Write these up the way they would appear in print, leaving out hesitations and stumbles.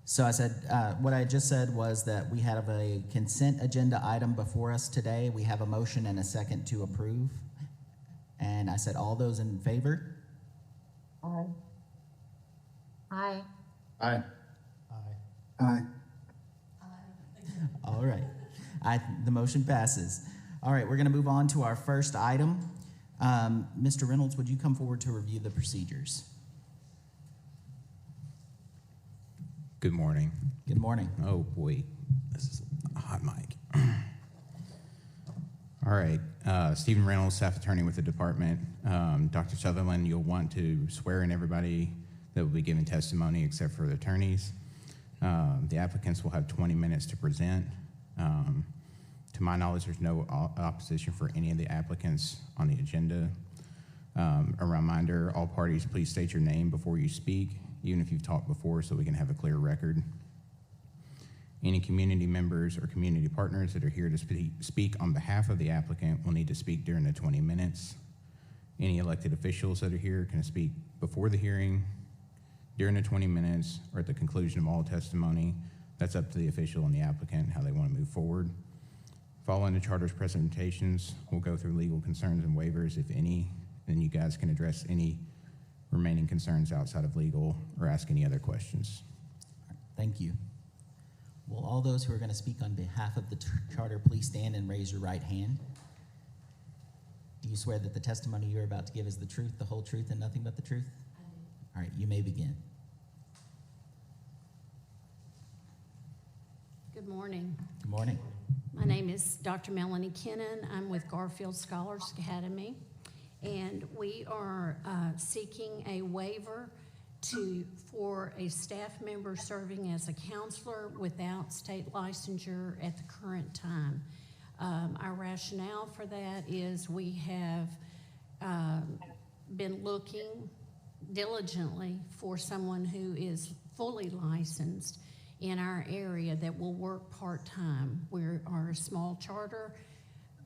So I said, what I just said was that we have a consent agenda item before us today. We have a motion and a second to approve. And I said, all those in favor? Aye. Aye. Aye. Aye. All right. The motion passes. All right, we're going to move on to our first item. Mr. Reynolds, would you come forward to review the procedures? Good morning. Good morning. Oh boy, this is a hot mic. All right, Stephen Reynolds, staff attorney with the department. Dr. Sutherland, you'll want to swear in everybody that will be giving testimony except for the attorneys. The applicants will have 20 minutes to present. To my knowledge, there's no opposition for any of the applicants on the agenda. A reminder, all parties, please state your name before you speak, even if you've talked before, so we can have a clear record. Any community members or community partners that are here to speak on behalf of the applicant will need to speak during the 20 minutes. Any elected officials that are here can speak before the hearing, during the 20 minutes, or at the conclusion of all testimony. That's up to the official and the applicant, how they want to move forward. Following the charter's presentations, we'll go through legal concerns and waivers, if any. Then you guys can address any remaining concerns outside of legal or ask any other questions. Thank you. Will all those who are going to speak on behalf of the charter please stand and raise your right hand? Do you swear that the testimony you're about to give is the truth, the whole truth, and nothing but the truth? I do. All right, you may begin. Good morning. Good morning. My name is Dr. Melanie Kennan. I'm with Garfield Scholars Academy, and we are seeking a waiver for a staff member serving as a counselor without state licensure at the current time. Our rationale for that is we have been looking diligently for someone who is fully licensed in our area that will work part-time. We are a small charter,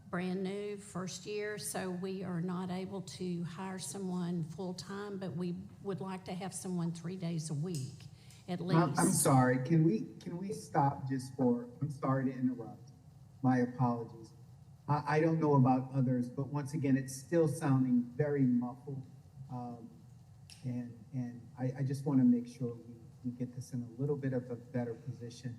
brand new, first year, so we are not able to hire someone full-time, but we would like to have someone 3 days a week at least. I'm sorry, can we stop just for, I'm sorry to interrupt. My apologies. I don't know about others, but once again, it's still sounding very muffled. And I just want to make sure we get this in a little bit of a better position.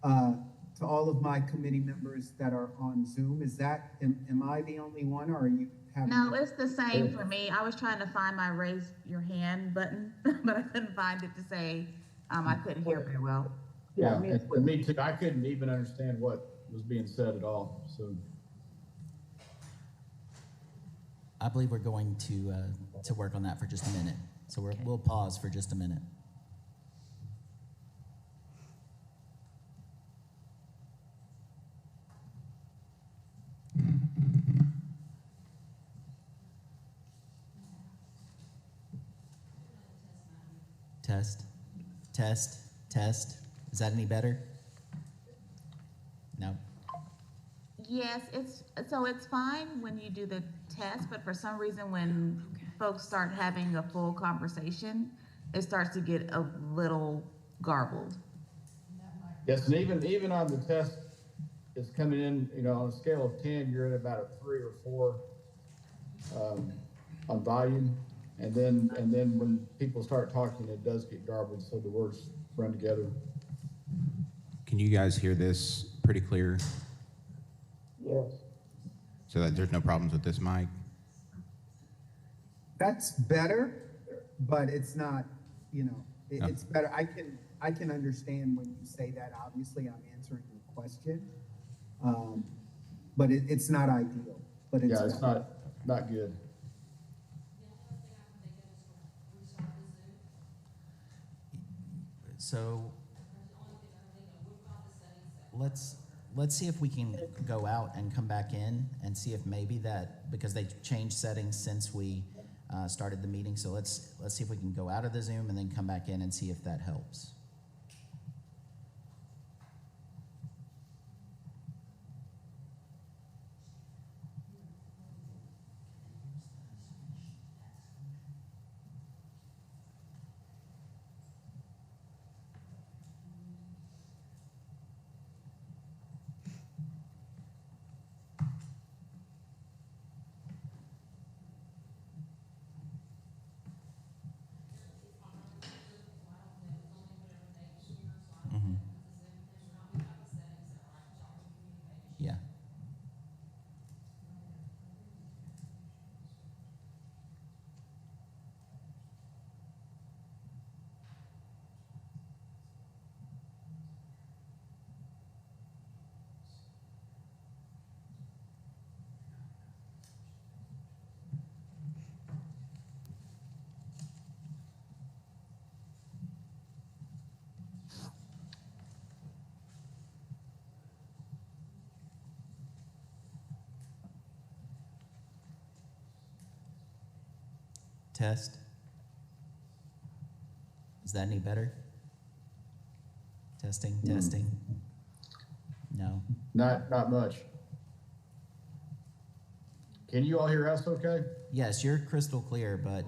To all of my committee members that are on Zoom, am I the only one, or are you having? No, it's the same for me. I was trying to find my raise your hand button, but I couldn't find it to say I couldn't hear very well. Yeah, me too. I couldn't even understand what was being said at all. So I believe we're going to work on that for just a minute. So we'll pause for just a minute. Test, test, test. Is that any better? No? Yes, it's fine when you do the test, but for some reason when folks start having a full conversation, it starts to get a little garbled. yes, and even on the test, it's coming in. On a scale of 10, you're at about a 3 or 4 on volume, and then when people start talking, it does get garbled, so the words run together. Can you guys hear this pretty clear? Yes. So that there's no problems with this mic? That's better, but it's not, it's better. I can understand when you say that. Obviously, I'm answering your question, but it's not ideal. But it's not good. So let's see if we can go out and come back in and see if maybe that, because they changed settings since we started the meeting. So let's see if we can go out of the Zoom and then come back in and see if that helps. Test. Is that any better? Testing, testing. No. Not much. Can you all hear us okay? Yes, you're crystal clear, but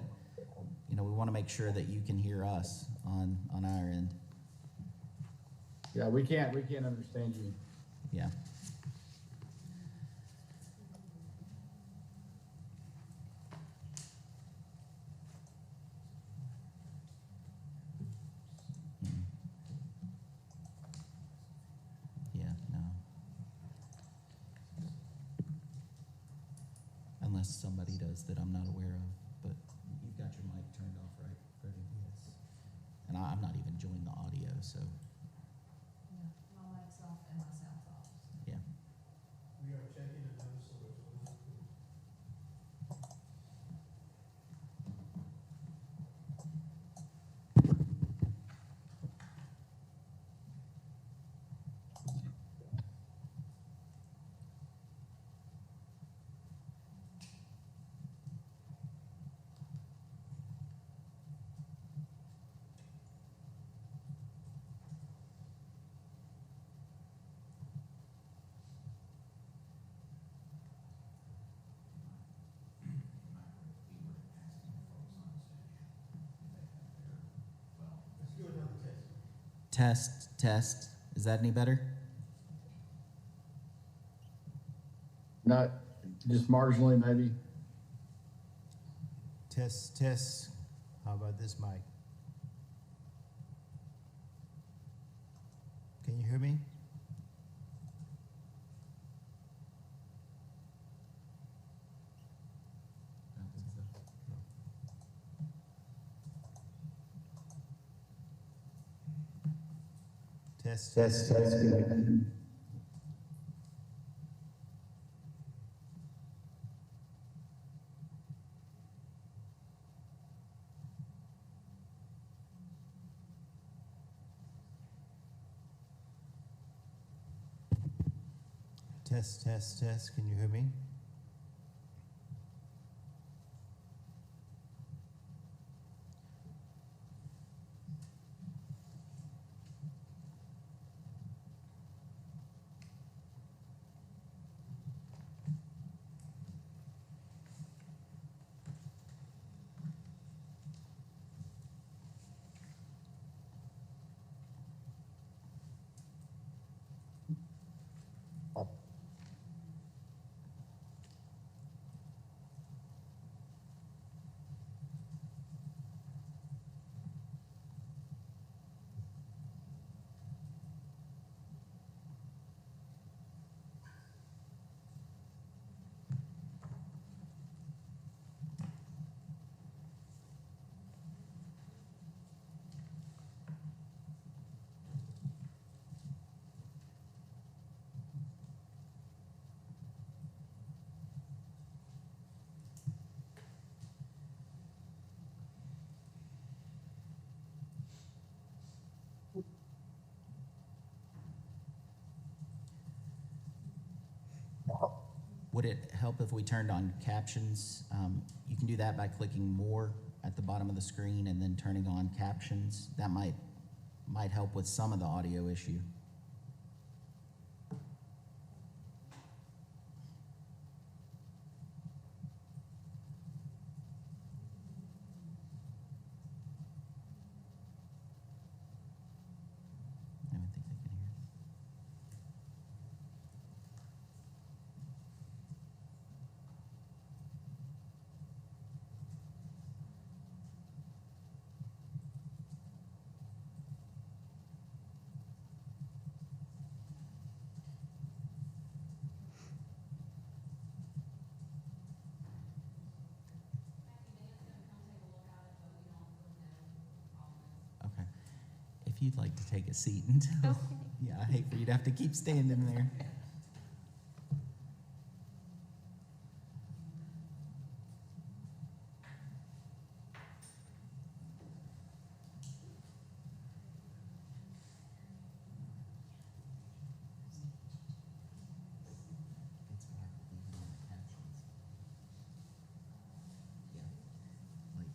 we want to make sure that you can hear us on our end. Yeah, we can't understand you. Yeah. Yeah, no. Unless somebody does that I'm not aware of, but you've got your mic turned off, right, Freddie? Yes. And I'm not even joining the audio, so Yeah, my mic's off and my sound's off. yeah. We are checking another source. Let's do another test. Test. Is that any better? Not just marginally, maybe. Test. How about this mic? Can you hear me? Test. Test. Can you hear me? Would it help if we turned on captions? You can do that by clicking more at the bottom of the screen and then turning on captions. That might help with some of the audio issue. I don't think they can hear. Okay. If you'd like to take a seat until, Okay. yeah, I hate for you to have to keep standing there. It's hard even on the captions. Yeah. Like,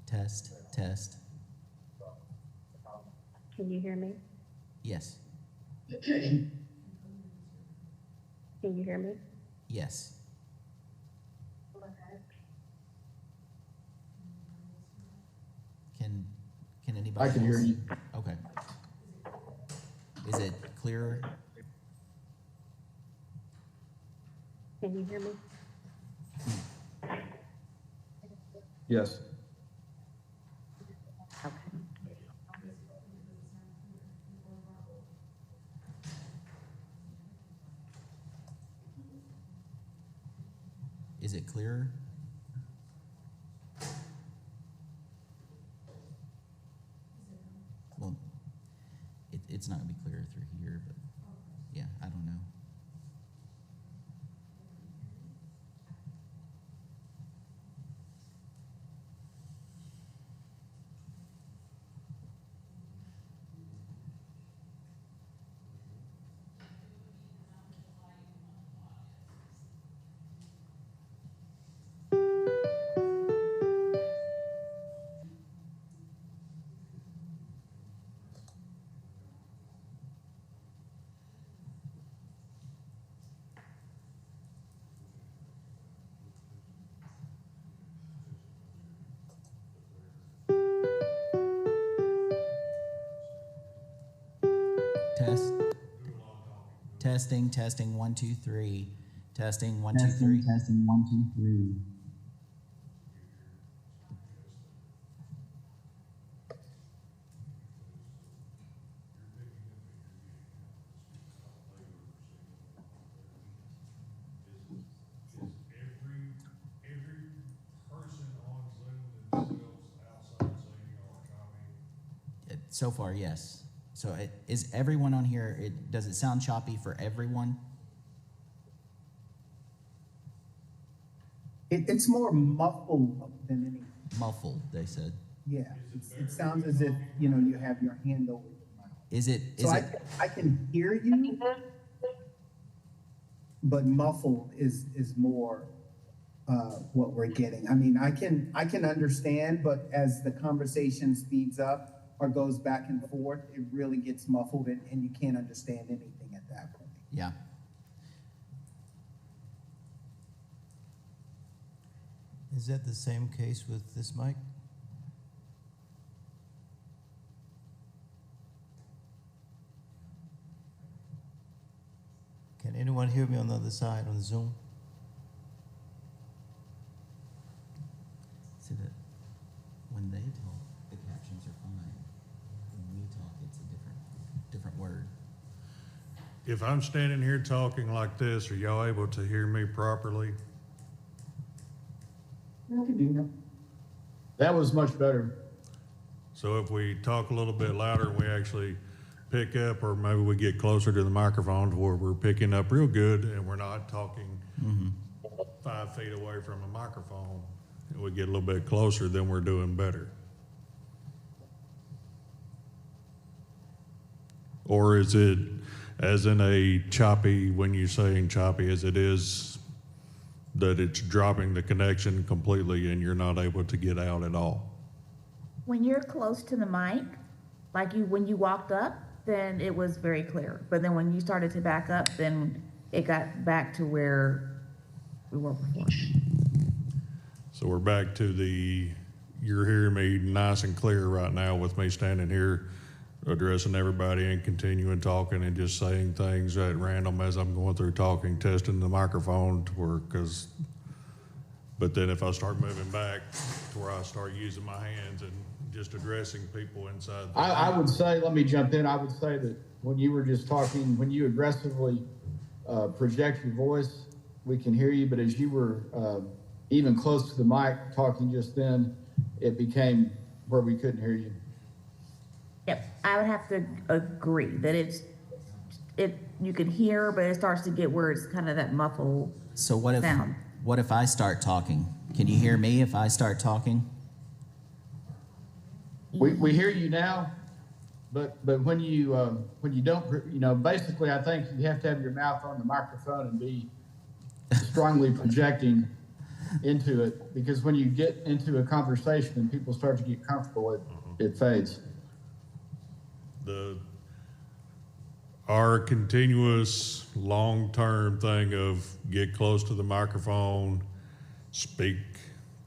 Test, test. Can you hear me? Yes, Can you hear me? yes. Can anybody I can hear else? you. Okay. Is it clearer? Can you hear me? Yes. Okay. Is it clearer? Well, it's not gonna be clearer through here, but yeah, I don't know. Test. Testing, testing, 1, 2, 3. Testing, 1, 2, 3. Testing, 1, 2, 3. Every person on Zoom themselves outside Zoom are copying. So far, yes. So is everyone on here, does it sound choppy for everyone? It's more muffled than anything. Muffled, they said. Yeah, it sounds as if, you know, you have your hand over your mouth. Is it, So I can hear you, but muffled is more what we're getting. I mean, I can understand, but as the conversation speeds up or goes back and forth, it really gets muffled and you can't understand anything at that point. yeah. Is that the same case with this mic? Can anyone hear me on the other side on Zoom? See that when they talk, the captions are fine. When we talk, it's a different word. If I'm standing here talking like this, are y'all able to hear me properly? That was much better. So if we talk a little bit louder, we actually pick up, or maybe we get closer to the microphone to where we're picking up real good and we're not talking 5 feet away from the microphone, and we get a little bit closer, then we're doing better. Or is it as in a choppy, when you're saying choppy as it is, that it's dropping the connection completely and you're not able to get out at all? When you're close to the mic, like when you walked up, then it was very clear. But then when you started to back up, then it got back to where we were before. So we're back to you're hearing me nice and clear right now with me standing here addressing everybody and continuing talking and just saying things at random as I'm going through talking, testing the microphone to where, but then if I start moving back to where I start using my hands and just addressing people inside. I would say, let me jump in. I would say that when you were just talking, when you aggressively project your voice, we can hear you. But as you were even close to the mic talking just then, it became where we couldn't hear you. Yep, I would have to agree that you can hear, but it starts to get where it's kind of that muffled So what if I start talking? Can you hear me if I start talking? We hear you now, but when you don't, you know, basically I think you have to have your mouth on the microphone and be strongly projecting into it, because when you get into a conversation and people start to get comfortable, it fades. Our continuous long-term thing of get close to the microphone, speak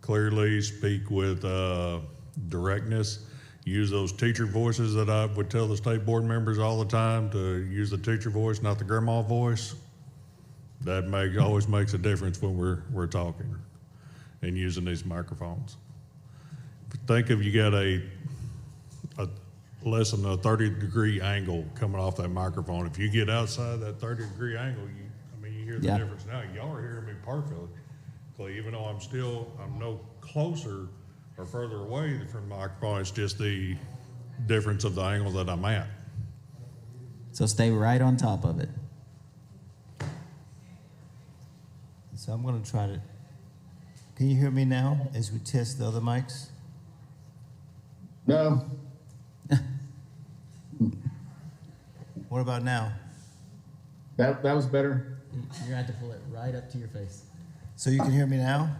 clearly, speak with directness, use those teacher voices that I would tell the state board members all the time to use the teacher voice, not the grandma voice. That always makes a difference when we're talking and using these microphones. Think if you got a less than a 30-degree angle coming off that microphone. If you get outside that 30-degree angle, you hear the difference. Now y'all are hearing me perfectly. Even though I'm no closer or further away from the microphone, it's just the difference of the angle that I'm at. So stay right on top of it. So I'm going to try to. Can you hear me now as we test the other mics? No. What about now? That was better. You're going to have to pull it right up to your face. So you can hear me now?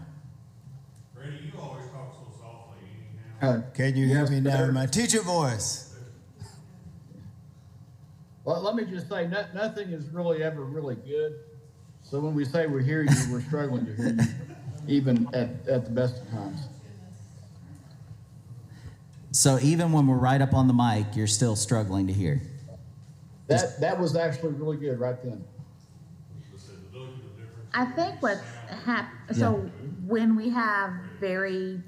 Brady, you always talk so softly. Can you hear me now better. in my teacher voice? Well, let me just say, nothing is really ever really good. So when we say we hear you, we're struggling to hear you, even at the best of times. So even when we're right up on the mic, you're still struggling to hear. That was actually really good right then. I think what's so when we have very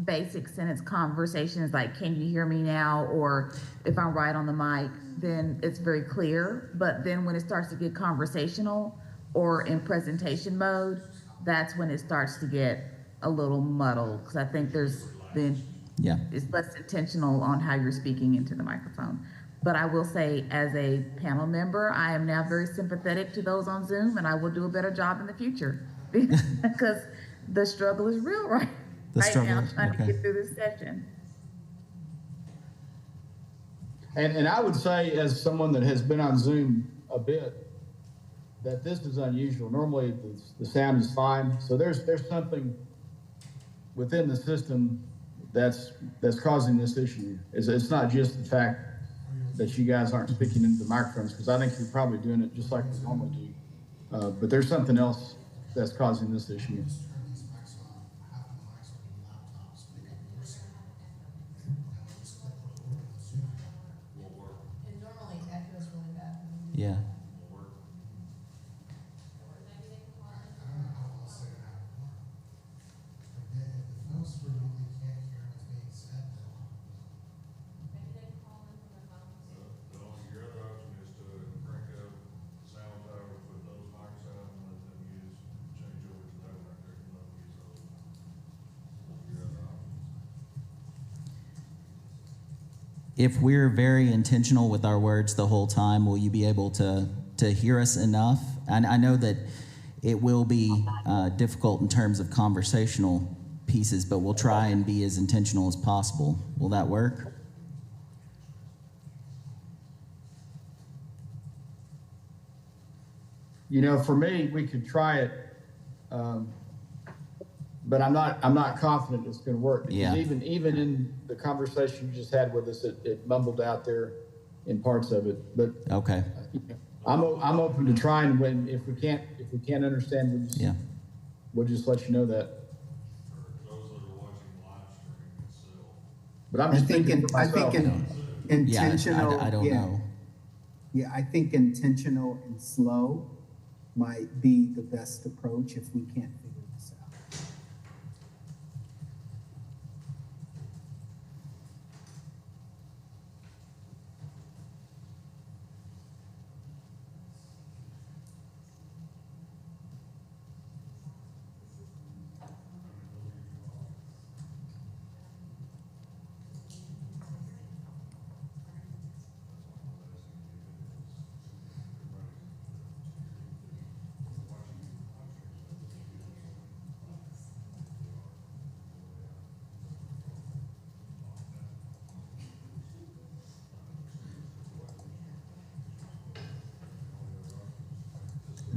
basic sentence conversations like, can you hear me now? Or if I'm right on the mic, then it's very clear. But then when it starts to get conversational or in presentation mode, that's when it starts to get a little muddled. Because I think it's less intentional on how you're speaking into the microphone. But I will say, as a panel member, I am now very sympathetic to those on Zoom, and I will do a better job in the future because the struggle is real right now trying to get through this session. And I would say, as someone that has been on Zoom a bit, that this is unusual. Normally, the sound is fine. So there's something within the system that's causing this issue. It's not just the fact that you guys aren't speaking into the microphones, because I think you're probably doing it just like we normally do. But there's something else that's causing this issue. And normally it echoes really bad. Yeah. If we're very intentional with our words the whole time, will you be able to hear us enough? And I know that it will be difficult in terms of conversational pieces, but we'll try and be as intentional as possible. Will that work? For me, we could try it, but I'm not confident it's going to work. Because Yeah. even in the conversation you just had with us, it mumbled out there in parts of it. But Okay. I'm open to trying. When if we can't understand, we'll just let you know that. For those that are watching live streaming itself. But I'm just thinking for myself. Intentional. I don't know. Yeah, I think intentional and slow might be the best approach if we can't figure this out.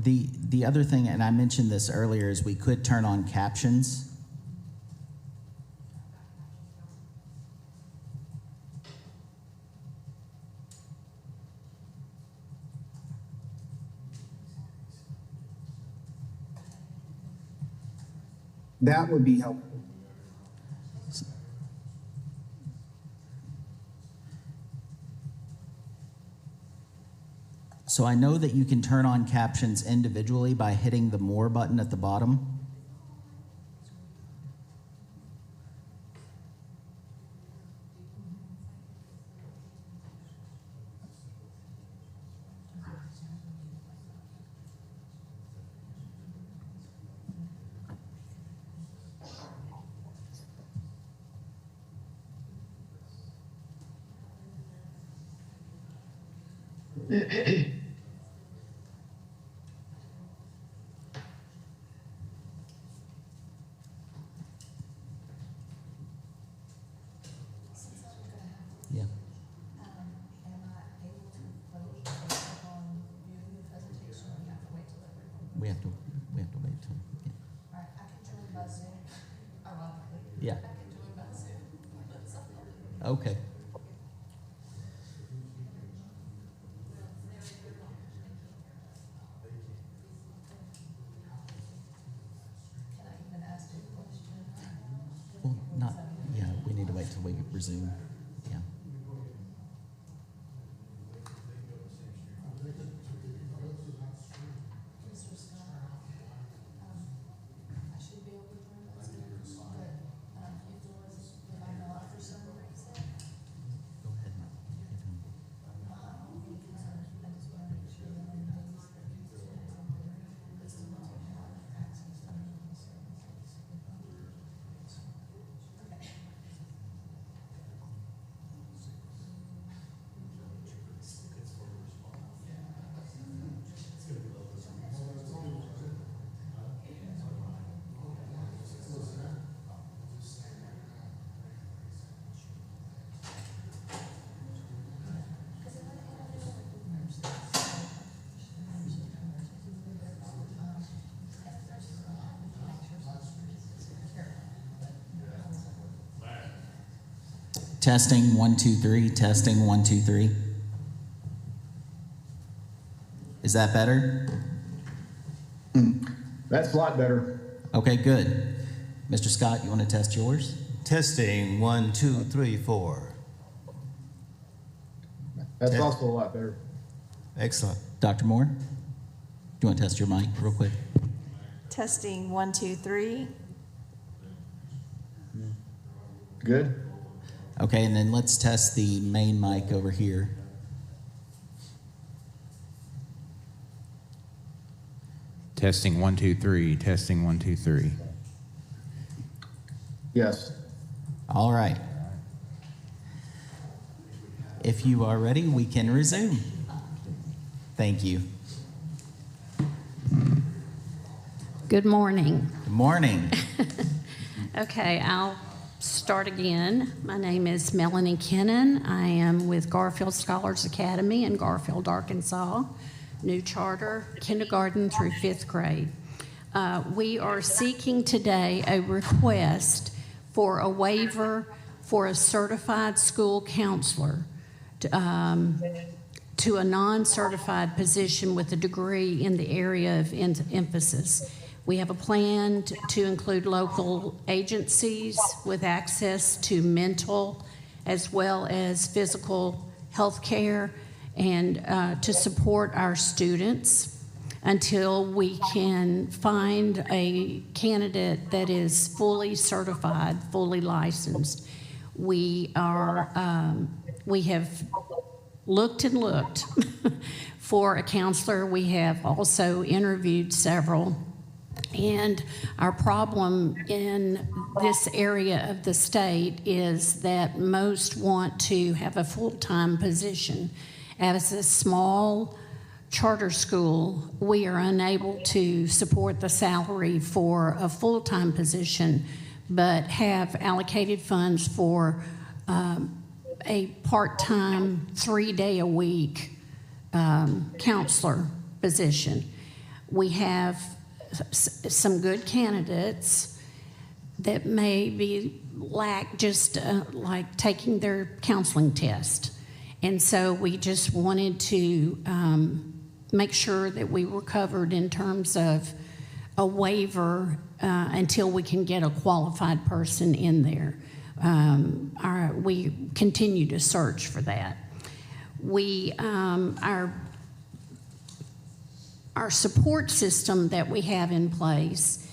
The other thing, and I mentioned this earlier, is we could turn on captions. That would be helpful. So I know that you can turn on captions individually by hitting the More button at the bottom. Yeah. Am I able to vote based upon viewing the presentation, or we have to wait till everyone? We have to wait till. Yeah. All right, I can join by Zoom, ironically. Yeah. I can join by Zoom. Okay. Can I even ask you a question? Well, not. Yeah. We need to wait till we resume. Yeah. Mr. Scott, I should be able to join by Zoom, but, if I'm not for some reason, Go ahead and give him. I just want to make sure that everybody's listening to access to meeting services. Testing 1 2 3. Testing 1 2 3. Is that better? That's a lot better. Okay, good. Mr. Scott, you want to test yours? Testing 1 2 3 4. That's Test. also a lot better. Excellent. Dr. Moore, do you want to test your mic real quick? Testing 1 2 3. Good? Okay, and then let's test the main mic over here. Testing 1 2 3. Testing 1 2 3. Yes. All right. If you are ready, we can resume. Thank you. Good morning. Good morning. Okay, I'll start again. My name is Melanie Kennan. I am with Garfield Scholars Academy in Garfield, Arkansas. New charter, kindergarten through 5th grade. We are seeking today a request for a waiver for a certified school counselor to a non-certified position with a degree in the area of emphasis. We have a plan to include local agencies with access to mental as well as physical health care and to support our students until we can find a candidate that is fully certified, fully licensed. We have looked and looked for a counselor. We have also interviewed several. And our problem in this area of the state is that most want to have a full-time position. As a small charter school, we are unable to support the salary for a full-time position, but have allocated funds for a part-time, 3-day-a-week counselor position. We have some good candidates that maybe lack just like taking their counseling test. And so we just wanted to make sure that we were covered in terms of a waiver until we can get a qualified person in there. We continue to search for that. Our support system that we have in place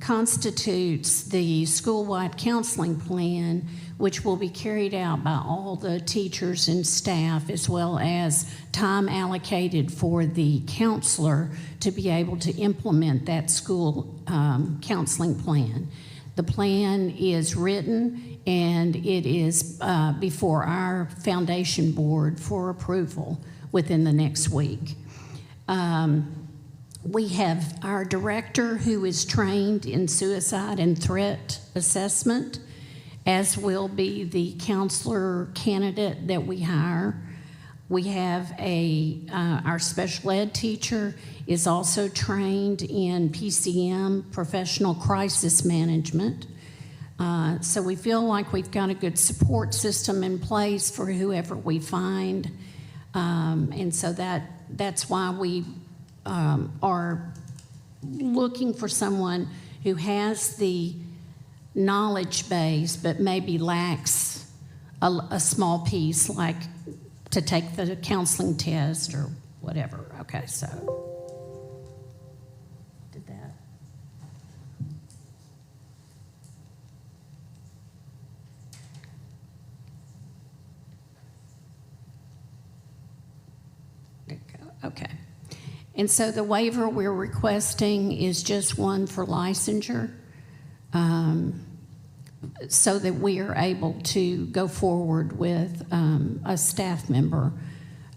constitutes the school-wide counseling plan, which will be carried out by all the teachers and staff, as well as time allocated for the counselor to be able to implement that school counseling plan. The plan is written and it is before our foundation board for approval within the next week. We have our director who is trained in suicide and threat assessment, as will be the counselor candidate that we hire. We have our special ed teacher is also trained in PCM, professional crisis management. So we feel like we've got a good support system in place for whoever we find. And so that's why we are looking for someone who has the knowledge base but maybe lacks a small piece, like to take the counseling test or whatever. Okay, so did that. There you go. Okay. And so the waiver we're requesting is just one for licensure, so that we are able to go forward with a staff member.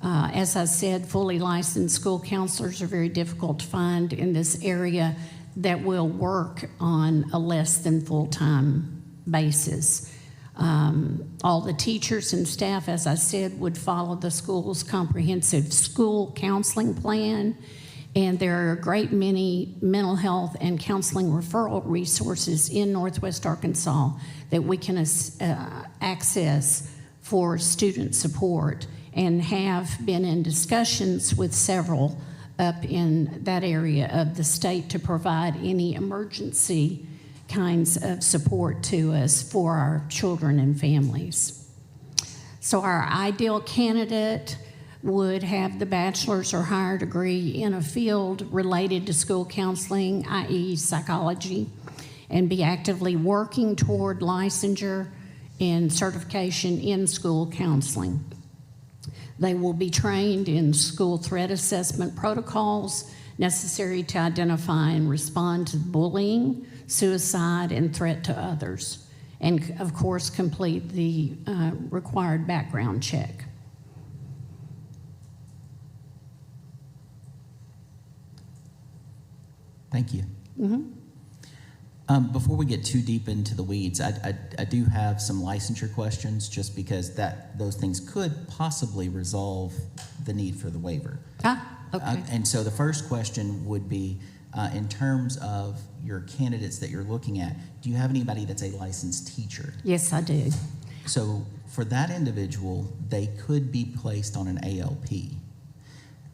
As I said, fully licensed school counselors are very difficult to find in this area that will work on a less than full-time basis. All the teachers and staff, as I said, would follow the school's comprehensive school counseling plan, and there are a great many mental health and counseling referral resources in Northwest Arkansas that we can access for student support, and have been in discussions with several up in that area of the state to provide any emergency kinds of support to us for our children and families. So our ideal candidate would have the bachelor's or higher degree in a field related to school counseling, i.e. psychology, and be actively working toward licensure and certification in school counseling. They will be trained in school threat assessment protocols necessary to identify and respond to bullying, suicide, and threat to others, and of course complete the required background check. Thank you. Before we get too deep into the weeds, I do have some licensure questions, just because those things could possibly resolve the need for the waiver. Okay. And so the first question would be, in terms of your candidates that you're looking at, do you have anybody that's a licensed teacher? Yes, I do. So for that individual, they could be placed on an ALP.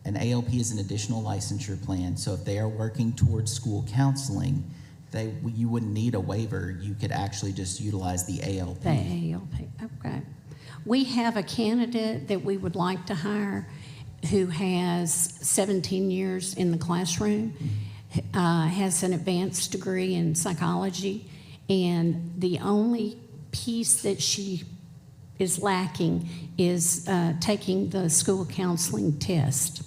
An ALP is an additional licensure plan, so if they are working towards school counseling, you wouldn't need a waiver. You could actually just utilize the ALP. The ALP, okay. We have a candidate that we would like to hire who has 17 years in the classroom, has an advanced degree in psychology, and the only piece that she is lacking is taking the school counseling test.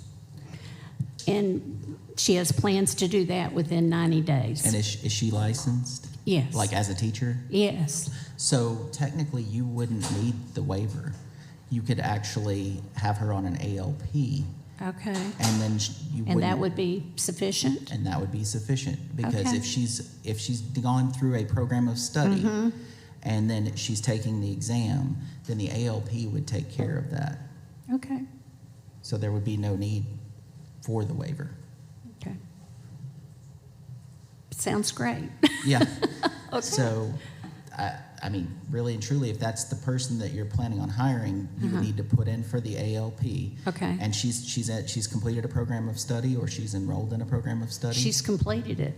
And she has plans to do that within 90 days. And is she licensed? Yes. Like as a teacher? Yes. So technically you wouldn't need the waiver. You could actually have her on an ALP. Okay. And then you And that would be sufficient? And that would be sufficient, because Okay. if she's gone through a program of study and then she's taking the exam, then the ALP would take care of that. Okay. So there would be no need for the waiver. Sounds great. Yeah. Okay. So, I mean, really and truly, if that's the person that you're planning on hiring, you would need to put in for the ALP. Okay. And she's completed a program of study, or she's enrolled in a program of study? She's completed it.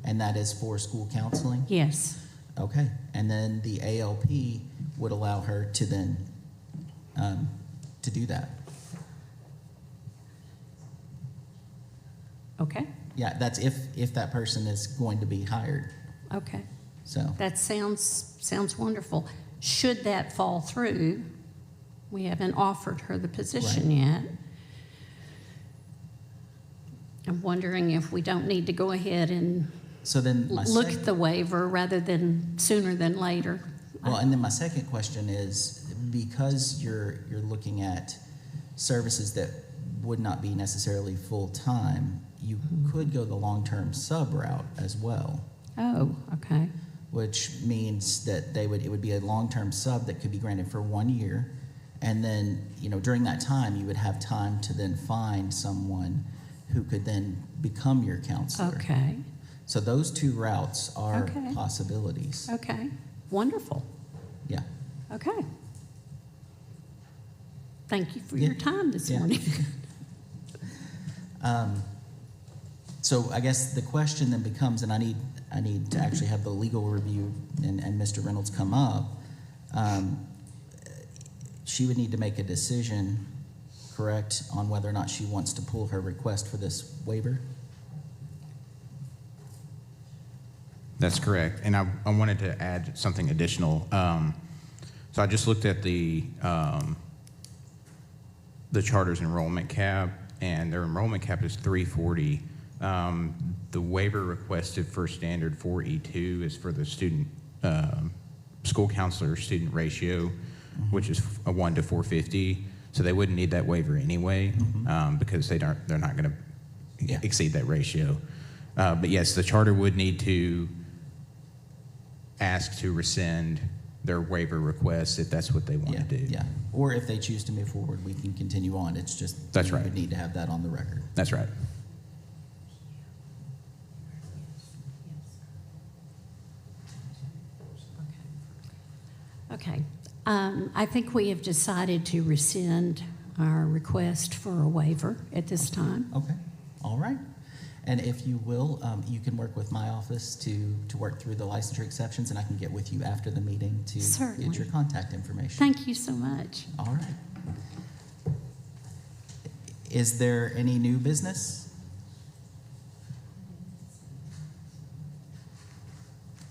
And that is for school counseling? Yes. Okay. And then the ALP would allow her to then, to do that. Okay. Yeah, that's if that person is going to be hired, Okay. so. That sounds wonderful. Should that fall through, we haven't offered her the position yet. I'm wondering if we don't need to go ahead and So then my look second. at the waiver rather than sooner than later. Well, and then my second question is, because you're looking at services that would not be necessarily full-time, you could go the long-term sub route as well, Oh, okay. which means that it would be a long-term sub that could be granted for 1 year. And then, during that time, you would have time to then find someone who could then become your counselor. Okay. So those two routes are Okay. possibilities. Okay. Wonderful. Yeah. Okay. Thank you for Yeah. your time this Yeah. morning. So I guess the question then becomes, and I need to actually have the legal review and Mr. Reynolds come up. She would need to make a decision, correct, on whether or not she wants to pull her request for this waiver? That's correct. And I wanted to add something additional. So I just looked at the charter's enrollment cap, and their enrollment cap is 340. The waiver requested for standard 4E2 is for the student, school counselor student ratio, which is a 1 to 450. So they wouldn't need that waiver anyway, because they're not going to exceed that ratio. But yes, the charter would need to ask to rescind their waiver request if that's what they want to do. Yeah, or if they choose to move forward, we can continue on. It's just. That's right. We would need to have that on the record. That's right. Okay. I think we have decided to rescind our request for a waiver at this time. Okay, all right. And if you will, you can work with my office to work through the licensure exceptions, and I can get with you after the meeting to Certainly. get your contact information. Thank you so much. All right. Is there any new business?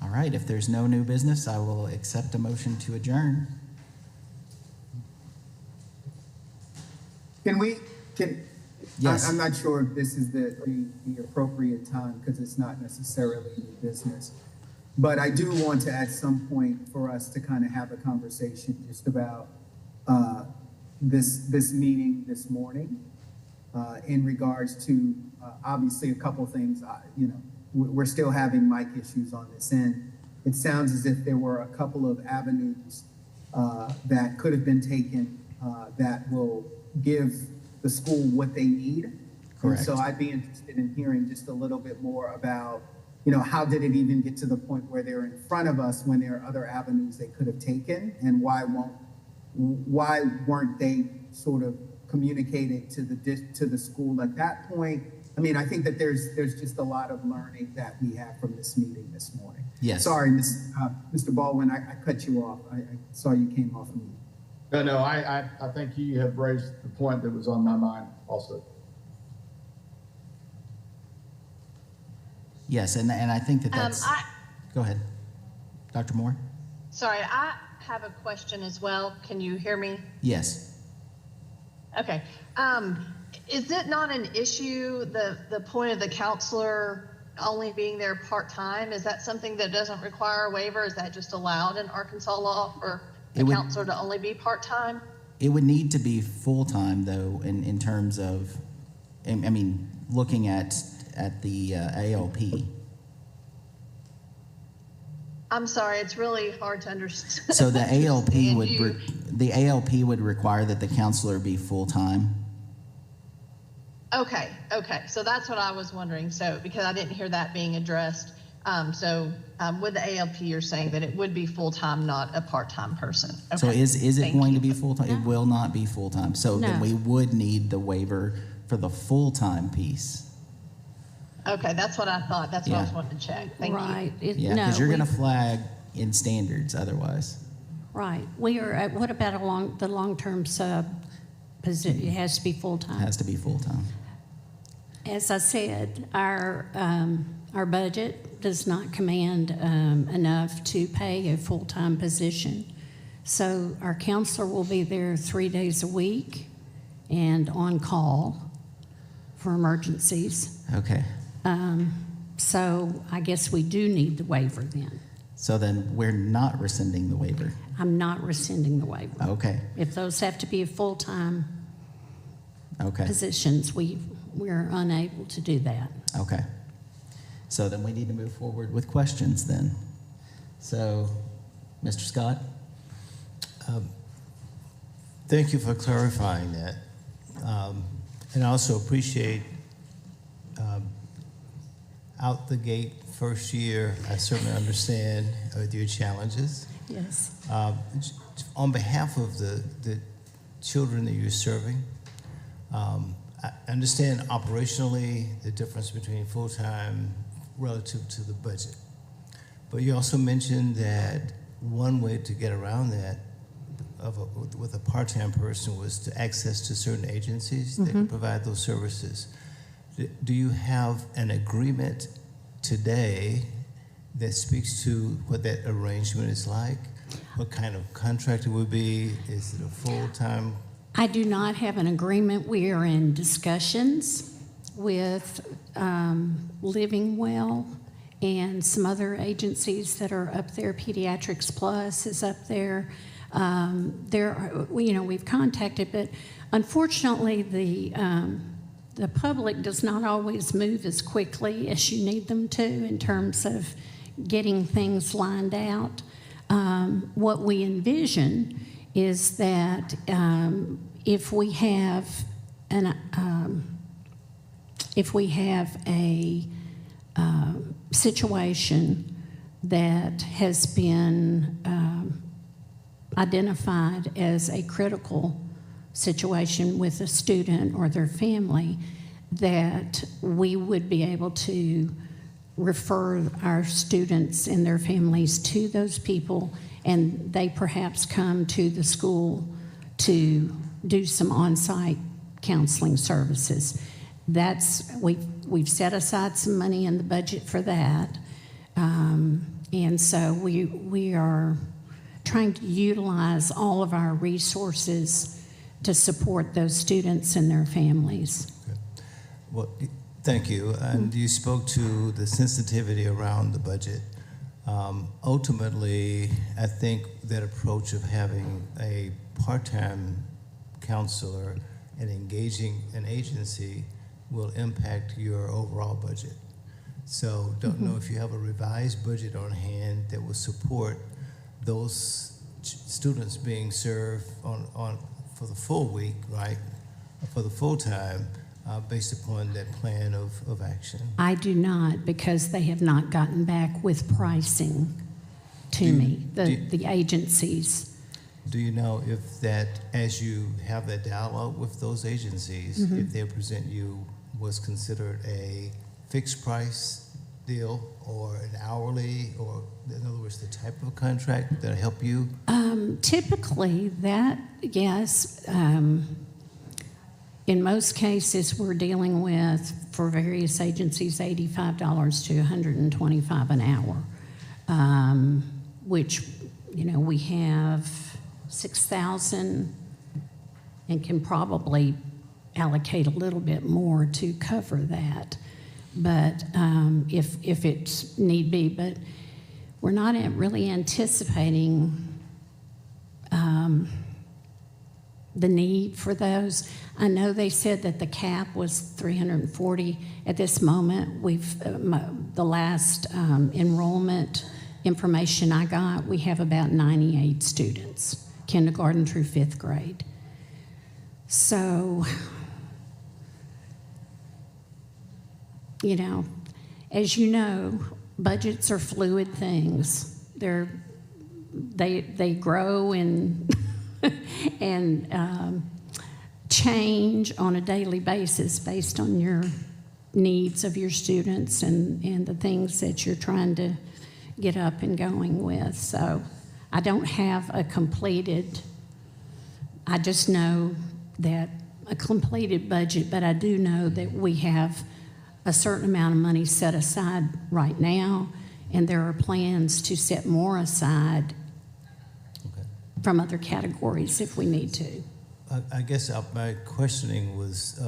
All right, if there's no new business, I will accept a motion to adjourn. Yes. I'm not sure if this is the appropriate time, because it's not necessarily new business. But I do want to, at some point, for us to kind of have a conversation just about this meeting this morning in regards to, obviously, a couple things. We're still having mic issues on this end. It sounds as if there were a couple of avenues that could have been taken that will give the school what they need. Correct. And so I'd be interested in hearing just a little bit more about, how did it even get to the point where they're in front of us when there are other avenues they could have taken, and why weren't they sort of communicated to the school at that point? I mean, I think that there's just a lot of learning that we have from this meeting this morning. Yes. Sorry, Mr. Baldwin, I cut you off. I saw you came off mute. No, I think you have raised the point that was on my mind also. Yes, and I think that's. Go ahead, Dr. Moore. Sorry, I have a question as well. Can you hear me? Yes. Okay. Is it not an issue, the point of the counselor only being there part-time? Is that something that doesn't require a waiver? Is that just allowed in Arkansas law for the counselor to only be part-time? It would need to be full-time, though, in terms of, I mean, looking at the ALP. I'm sorry, it's really hard to understand. So the ALP would require that the counselor be full-time. Okay. So that's what I was wondering. So, because I didn't hear that being addressed. With the ALP, you're saying that it would be full-time, not a part-time person. So Okay. is it Thank going you. to be full-time? It will not be full-time. So then No. we would need the waiver for the full-time piece. Okay, that's what I thought. That's what I was Yeah. wanting to check. Thank you. Right. Yeah, No, because you're going to we- flag in standards otherwise. Right. We are, what about the long-term sub position? It has to be It full-time. has to be full-time. As I said, our budget does not command enough to pay a full-time position. So our counselor will be there 3 days a week and on call for emergencies. Okay. So I guess we do need the waiver then. So then we're not rescinding the waiver. I'm not rescinding the waiver. Okay. If those have to be full-time Okay. positions, we're unable to do that. Okay. So then we need to move forward with questions then. So, Mr. Scott? Thank you for clarifying that. And I also appreciate out the gate, first year, I certainly understand your challenges. Yes. On behalf of the children that you're serving, I understand operationally the difference between full-time relative to the budget. But you also mentioned that one way to get around that with a part-time person was to access to certain agencies that can provide those services. Do you have an agreement today that speaks to what that arrangement is like? What kind of contract it would be? Is it a full-time? I do not have an agreement. We are in discussions with Living Well and some other agencies that are up there. Pediatrics Plus is up there. We've contacted, but unfortunately, the public does not always move as quickly as you need them to in terms of getting things lined out. What we envision is that if we have a situation that has been identified as a critical situation with a student or their family, that we would be able to refer our students and their families to those people, and they perhaps come to the school to do some on-site counseling services. We've set aside some money in the budget for that, and so we are trying to utilize all of our resources to support those students and their families. Well, thank you. And you spoke to the sensitivity around the budget. Ultimately, I think that approach of having a part-time counselor and engaging an agency will impact your overall budget. So don't know if you have a revised budget on hand that will support those students being served on for the full week, right? For the full time, based upon that plan of action. I do not, because they have not gotten back with pricing to me, the agencies. Do you know if that, as you have that dialogue with those agencies, if they present you was considered a fixed price deal or an hourly, or in other words, the type of contract that help you? Typically, that, yes. In most cases, we're dealing with, for various agencies, $85 to $125 an hour, which, we have 6,000 and can probably allocate a little bit more to cover that. But if it's need be, but we're not really anticipating the need for those. I know they said that the cap was 340. At this moment, the last enrollment information I got, we have about 98 students, kindergarten through 5th grade. So, as you know, budgets are fluid things. They grow and and change on a daily basis based on your needs of your students and the things that you're trying to get up and going with. So I don't have a completed, I just know that a completed budget, but I do know that we have a certain amount of money set aside right now, and there are plans to set more aside from other categories if we need to. I guess my questioning was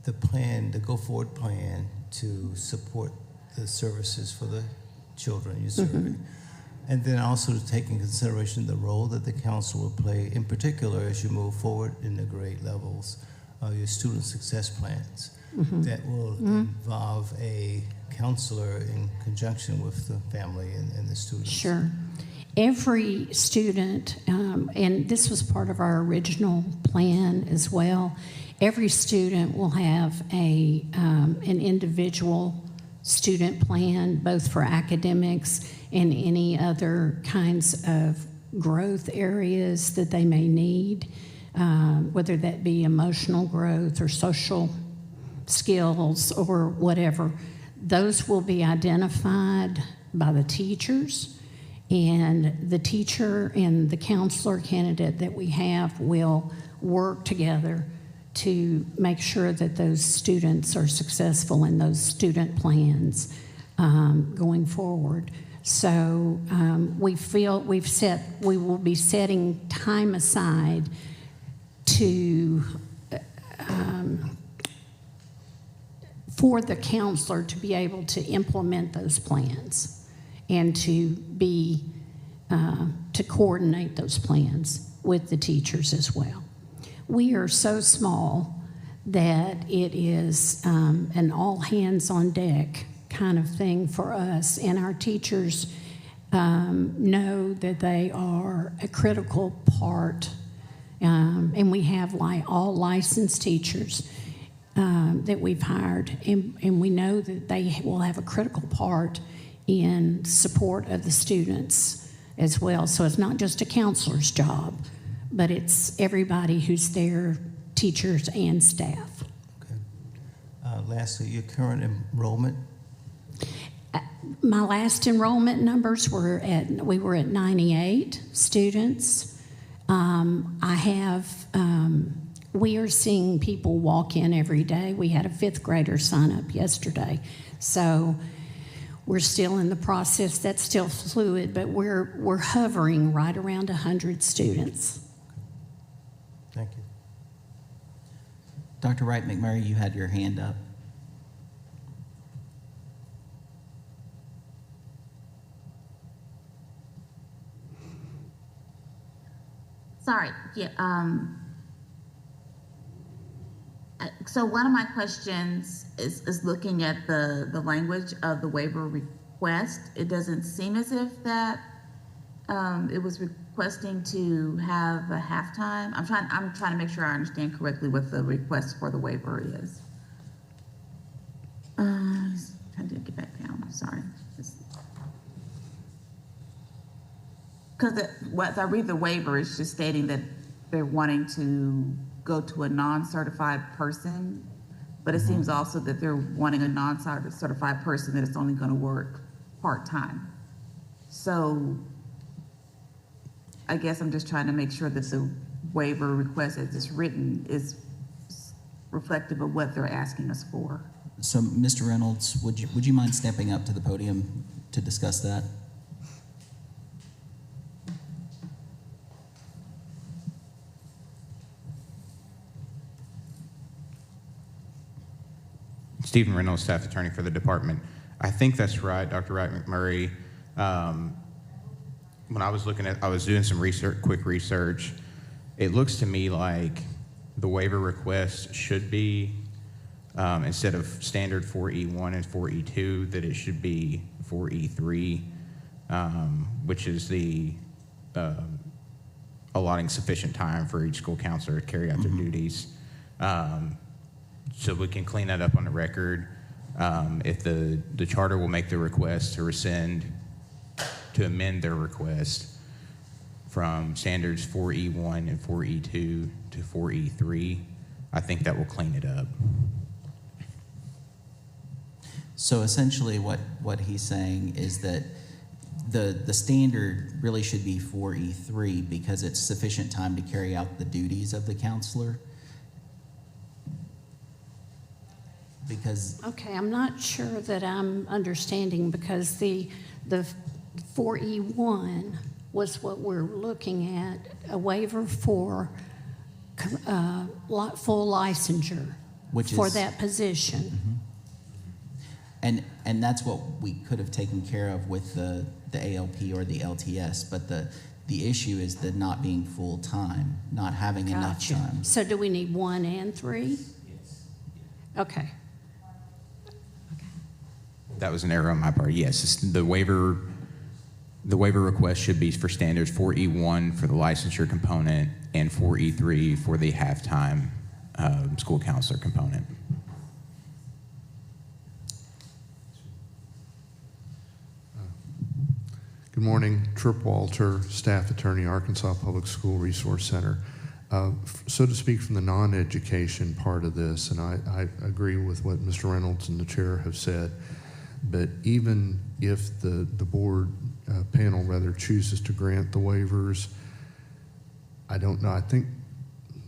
the plan, the go-forward plan to support the services for the children you're serving. And then also to take in consideration the role that the council will play, in particular as you move forward in the grade levels, your student success plans that will involve a counselor in conjunction with the family and the students. Sure. Every student, and this was part of our original plan as well, every student will have an individual student plan, both for academics and any other kinds of growth areas that they may need, whether that be emotional growth or social skills or whatever. Those will be identified by the teachers, and the teacher and the counselor candidate that we have will work together to make sure that those students are successful in those student plans going forward. So we feel we will be setting time aside to for the counselor to be able to implement those plans and to coordinate those plans with the teachers as well. We are so small that it is an all hands on deck kind of thing for us, and our teachers know that they are a critical part, and we have all licensed teachers that we've hired, and we know that they will have a critical part in support of the students as well. So it's not just a counselor's job, but it's everybody who's there, teachers and staff. Okay. Lastly, your current enrollment? My last enrollment numbers we were at 98 students. We are seeing people walk in every day. We had a 5th grader sign up yesterday. So we're still in the process. That's still fluid, but we're hovering right around 100 students. Thank you. Dr. Wright McMurray, you had your hand up. Sorry, yeah, so one of my questions is looking at the language of the waiver request. It doesn't seem as if that it was requesting to have a halftime. I'm trying to make sure I understand correctly what the request for the waiver is. Trying to get back down, sorry. Because as I read the waiver, it's just stating that they're wanting to go to a non-certified person, but it seems also that they're wanting a non-certified person that is only going to work part-time. So I guess I'm just trying to make sure that the waiver request as it's written is reflective of what they're asking us for. So, Mr. Reynolds, would you mind stepping up to the podium to discuss that? Stephen Reynolds, staff attorney for the department. I think that's right, Dr. Wright McMurray. When I was doing some quick research, it looks to me like the waiver request should be, instead of standard 4E1 and 4E2, that it should be 4E3, which is the allotting sufficient time for each school counselor to carry out their duties. So we can clean that up on the record. If the charter will make the request to amend their request from standards 4E1 and 4E2 to 4E3, I think that will clean it up. So essentially what he's saying is that the standard really should be 4E3 because it's sufficient time to carry out the duties of the counselor. Because Okay, I'm not sure that I'm understanding because the 4E1 was what we're looking at, a waiver for full licensure for that position. and that's what we could have taken care of with the ALP or the LTS, but the issue is the not being full time, not having enough Gotcha. time. So do we need 1 and 3? Yes. Okay. That was an error on my part. Yes, the waiver request should be for standards 4E1 for the licensure component and 4E3 for the halftime school counselor component. Good morning, Trip Walter, staff attorney, Arkansas Public School Resource Center. So to speak, from the non-education part of this, and I agree with what Mr. Reynolds and the chair have said, but even if the board panel rather chooses to grant the waivers, I don't know.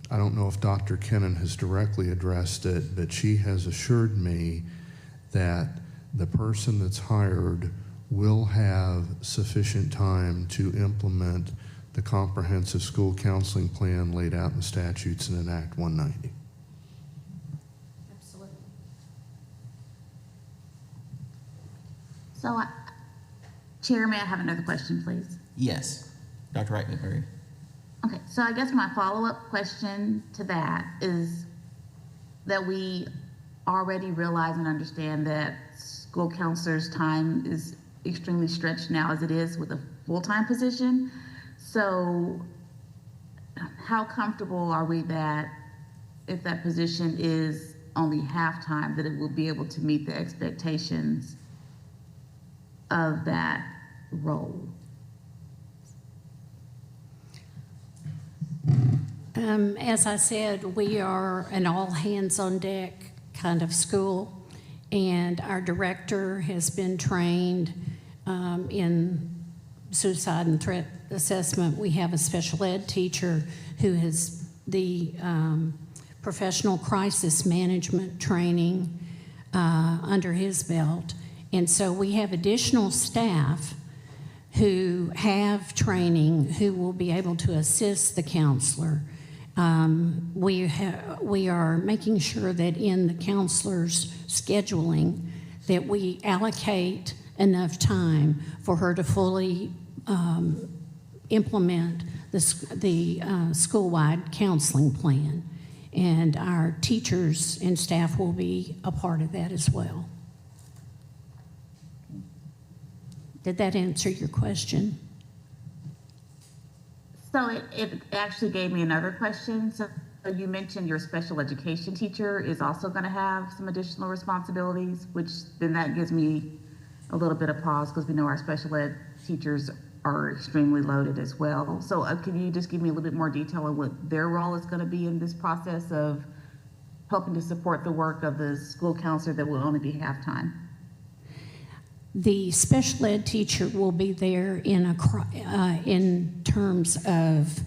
I don't know if Dr. Kennan has directly addressed it, but she has assured me that the person that's hired will have sufficient time to implement the comprehensive school counseling plan laid out in the statutes and in Act 190. Absolutely. So, Chair, may I have another question, please? Yes, Dr. Wright-McMurray. Okay, so I guess my follow-up question to that is that we already realize and understand that school counselors' time is extremely stretched now as it is with a full-time position. So how comfortable are we that if that position is only half-time, that it will be able to meet the expectations of that role? As I said, we are an all-hands-on-deck kind of school, and our director has been trained in suicide and threat assessment. We have a special ed teacher who has the professional crisis management training under his belt. And so we have additional staff who have training who will be able to assist the counselor. We are making sure that in the counselor's scheduling that we allocate enough time for her to fully implement the school-wide counseling plan. And our teachers and staff will be a part of that as well. Did that answer your question? So it actually gave me another question. So you mentioned your special education teacher is also going to have some additional responsibilities, which then that gives me a little bit of pause because we know our special ed teachers are extremely loaded as well. So can you just give me a little bit more detail on what their role is going to be in this process of helping to support the work of the school counselor that will only be half-time? The special ed teacher will be there in terms of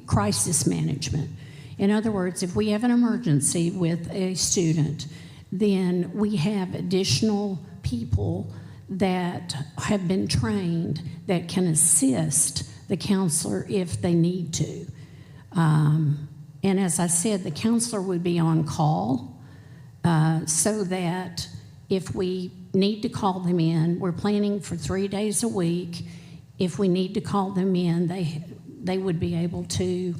crisis management. In other words, if we have an emergency with a student, then we have additional people that have been trained that can assist the counselor if they need to. And as I said, the counselor would be on call so that if we need to call them in, we're planning for 3 days a week. If we need to call them in, they would be able to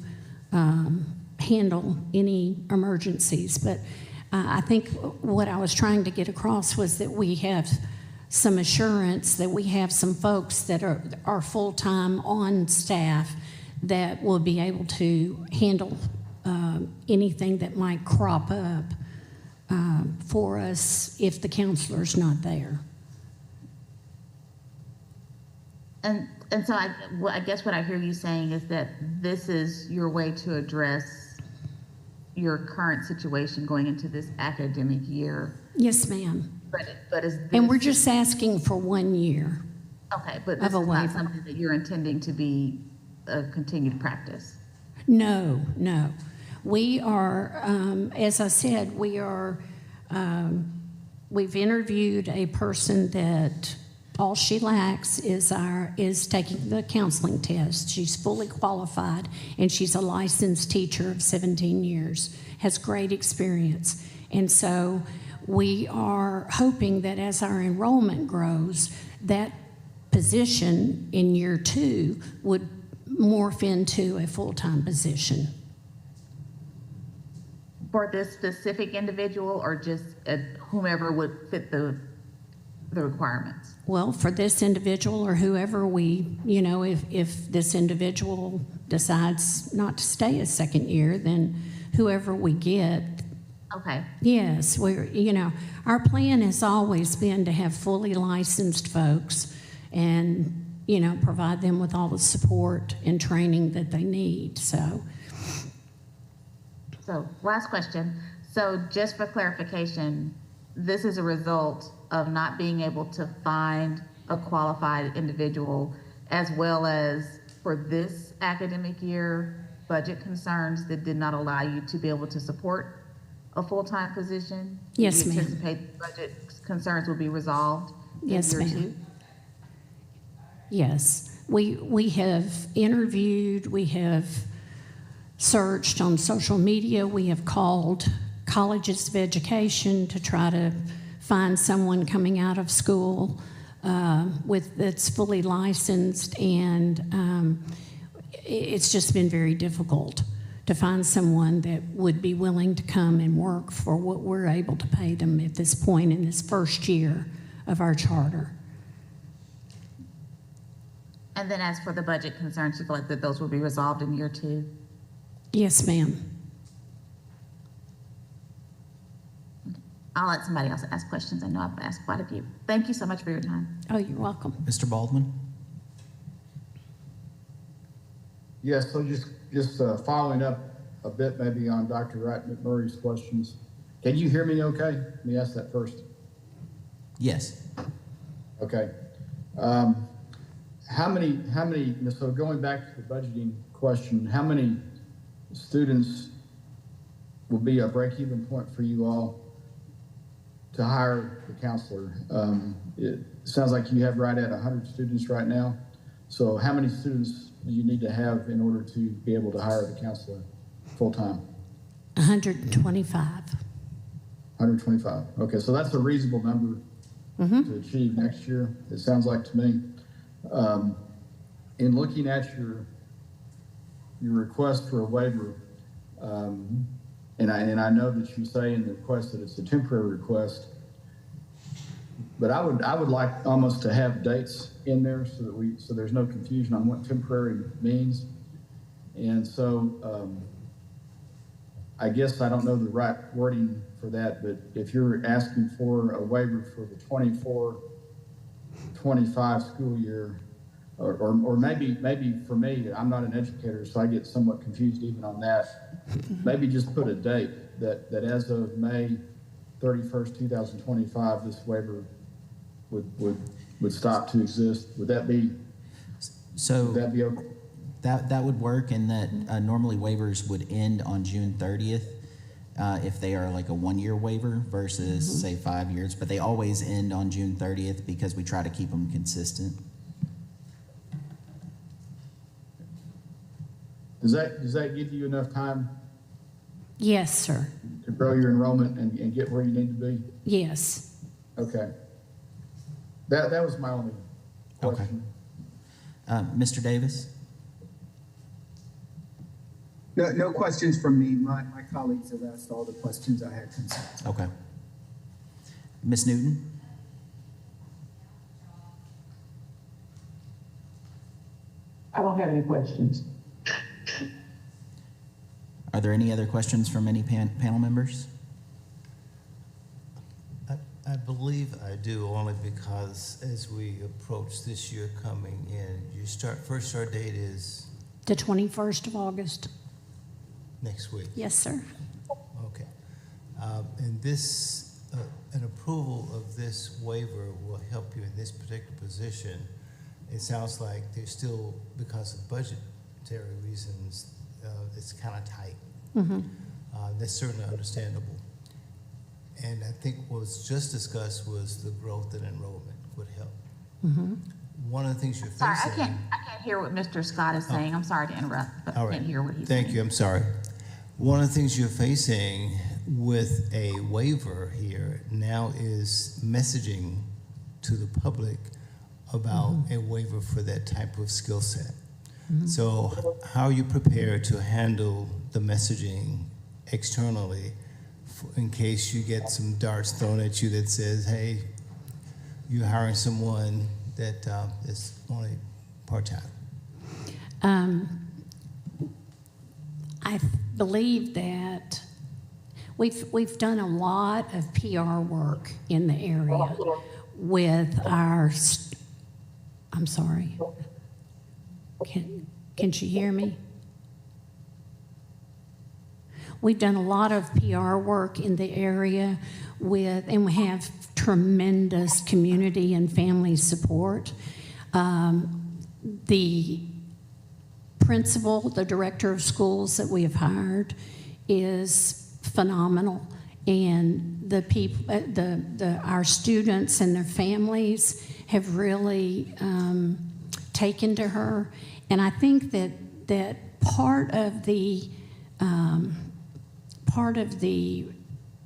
handle any emergencies. But I think what I was trying to get across was that we have some assurance that we have some folks that are full-time on staff that will be able to handle anything that might crop up for us if the counselor's not there. And so I guess what I hear you saying is that this is your way to address your current situation going into this academic year. Yes, ma'am. But is this, And we're just asking for 1 year. okay? But this of a is not waiver. something that you're intending to be a continued practice. No, no. We are, as I said, we've interviewed a person that all she lacks is taking the counseling test. She's fully qualified, and she's a licensed teacher of 17 years, has great experience. And so we are hoping that as our enrollment grows, that position in year 2 would morph into a full-time position. For this specific individual, or just whomever would fit the requirements? Well, for this individual or whoever if this individual decides not to stay a second year, then whoever we get. Okay. Yes, our plan has always been to have fully licensed folks and, provide them with all the support and training that they need, so. So last question. So just for clarification, this is a result of not being able to find a qualified individual, as well as for this academic year, budget concerns that did not allow you to be able to support a full-time position? Yes, Do you ma'am. anticipate budget concerns will be resolved in Yes, year ma'am. 2? Yes, we have interviewed, we have searched on social media, we have called colleges of education to try to find someone coming out of school that's fully licensed, and it's just been very difficult to find someone that would be willing to come and work for what we're able to pay them at this point in this first year of our charter. And then as for the budget concerns, you feel like that those will be resolved in year 2? Yes, ma'am. I'll let somebody else ask questions. I know I've asked quite a few. Thank you so much for your time. Oh, you're welcome. Mr. Baldwin? Yes, so just following up a bit maybe on Dr. Wright McMurray's questions. Can you hear me okay? Let me ask that first. Yes. Okay. How many, so going back to the budgeting question, how many students will be a break-even point for you all to hire the counselor? It sounds like you have right at 100 students right now. So how many students do you need to have in order to be able to hire the counselor full-time? 125. 125. Okay, so that's a reasonable number to achieve next year, it sounds like to me. In looking at your request for a waiver, and I know that you say in the request that it's a temporary request, but I would like almost to have dates in there so there's no confusion on what temporary means. And so I guess I don't know the right wording for that, but if you're asking for a waiver for the 24-25 school year, or maybe for me, I'm not an educator, so I get somewhat confused even on that. Maybe just put a date that as of May 31st, 2025, this waiver would stop to exist. Would that be okay? That would work in that normally waivers would end on June 30th if they are like a 1-year waiver versus say 5 years, but they always end on June 30th because we try to keep them consistent. Does that give you enough time Yes, sir. to grow your enrollment and get where you need to be? Yes. Okay. That was my only question. Mr. Davis? No questions from me. My colleagues have asked all the questions I had concerns. Okay. Ms. Newton? I don't have any questions. Are there any other questions from any panel members? believe I do, only because as we approach this year coming in, first start date is The 21st of August. next week. Yes, sir. Okay. And this, an approval of this waiver will help you in this particular position. It sounds like there's still, because of budgetary reasons, it's kind of tight. That's certainly understandable. And I think what was just discussed was the growth in enrollment would help. One of the things you're Sorry, facing. I can't hear what Mr. Scott is saying. I'm sorry to interrupt, but All I right. can't hear what he's saying. Thank you, I'm sorry. One of the things you're facing with a waiver here now is messaging to the public about a waiver for that type of skill set. So how are you prepared to handle the messaging externally in case you get some darts thrown at you that says, hey, you're hiring someone that is only part-time? I believe that we've done a lot of PR work in the area with our. I'm sorry. Can she hear me? We've done a lot of PR work in the area and we have tremendous community and family support. The principal, the director of schools that we have hired is phenomenal, and the people, our students and their families have really taken to her, and I think that part of the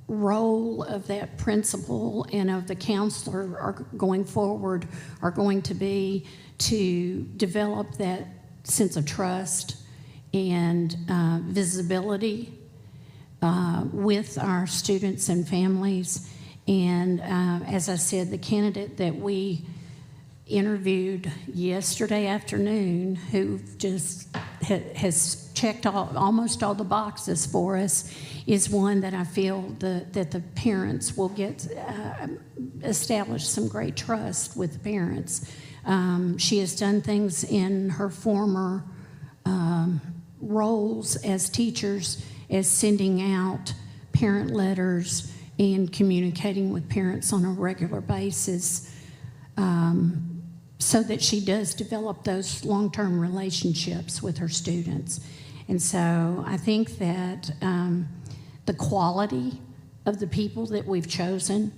role of that principal and of the counselor are going forward are going to be to develop that sense of trust and visibility with our students and families. And as I said, the candidate that we interviewed yesterday afternoon, who just has checked almost all the boxes for us, is one that I feel that the parents will get establish some great trust with the parents. She has done things in her former roles as teachers, as sending out parent letters and communicating with parents on a regular basis, so that she does develop those long-term relationships with her students. And so I think that the quality of the people that we've chosen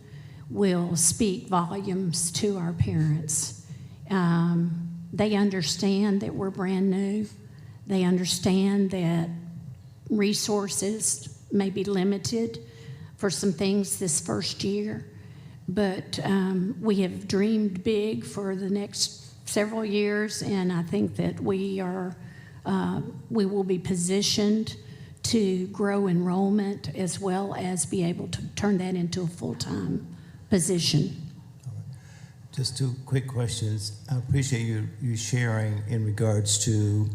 will speak volumes to our parents. They understand that we're brand new. They understand that resources may be limited for some things this first year, but we have dreamed big for the next several years, and I think that we will be positioned to grow enrollment as well as be able to turn that into a full-time position. Just two quick questions. I appreciate you sharing in regards to